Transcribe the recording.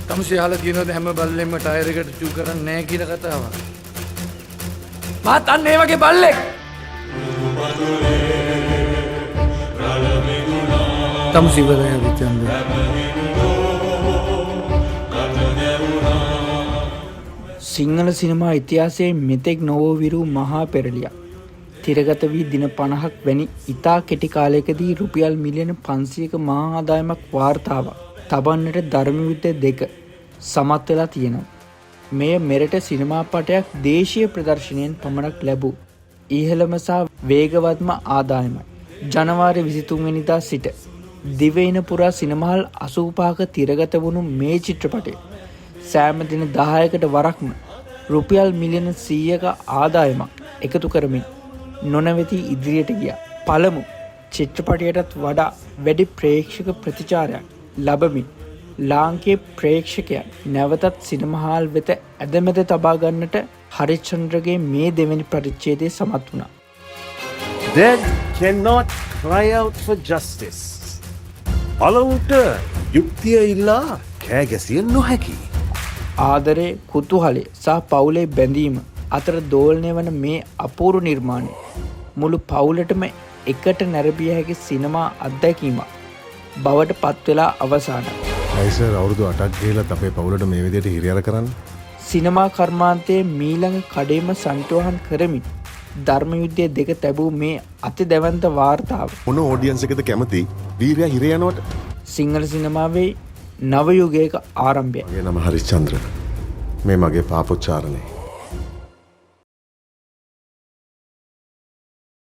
තමසේ අහලා තියෙනවද හැම බල්ලෙක්ම ටයර් එකට චූ කරන්නේ නැහැ කියන කතාව? මාත් අන්න ඒ වගේ බල්ලෙක්. තමසේ ඉවරයි විචන්ද. සිංහල සිනමා ඉතිහාසයේ මෙතෙක් නොවෝ විරු මහා පෙරලියක් තිරගත වී දින 50ක් වැනි ඉතා කෙටි කාලයකදී රුපියල් මිලියන 500ක මහා ආදායමක් වාර්තාවක් තබන්නට ධර්ම යුද්ධ දෙක සමත් වෙලා තියෙනවා. මෙය මෙරට සිනමා පටයක් දේශීය ප්‍රදර්ශනයෙන් පමණක් ලැබූ ඉහළම සහ වේගවත්ම ආදායමයි. ජනවාරි 23 වෙනිදා සිට දිවයින පුරා සිනමාහල් 85ක තිරගත වුණු මේ චිත්‍රපටය සෑම දින 10කට වරක්ම රුපියල් මිලියන 100ක ආදායමක් එකතු කරමින් නොනවති ඉදිරියට ගියා. පළමු චිත්‍රපටයටත් වඩා වැඩි ප්‍රේක්ෂක ප්‍රතිචාරයක් ලැබමින් ලාංකේය ප්‍රේක්ෂකයන් නැවතත් සිනමාහල් වෙත ඇදමැද තබා ගන්නට හරිචන්ද්‍රගේ මේ දෙවැනි පරිච්ඡේදයේ සමත් වුණා. Dead cannot cry out for justice. අලවුන්ට යුක්තිය ඉල්ලා කෑ ගැසිය නොහැකි. ආදරේ, කුතුහලය සහ පවුලේ බැඳීම අතර දෝලණය වන මේ අපූර්ව නිර්මාණය මුළු පවුලටම එකට නැරඹිය හැකි සිනමා අත්දැකීමක් බවට පත් වෙලා අවසానයි. අයිසර් අවුරුදු 8ක් ගිහලා අපේ පවුලට මේ විදිහට හිරියර කරන්න. සිනමා කර්මාන්තයේ මීළඟ කඩේම සංටෝහන් කරමින් ධර්ම යුද්ධය දෙක තැබූ මේ අති දැවන්ත වාර්තාව මොන ඔඩියන්ස් එකද කැමති වීරයා හිර යනවට? සිංහල සිනමාවේ නව යුගයක ආරම්භය. මගේ නම හරිචන්ද්‍ර. මේ මගේ පාපොච්චාරණේ.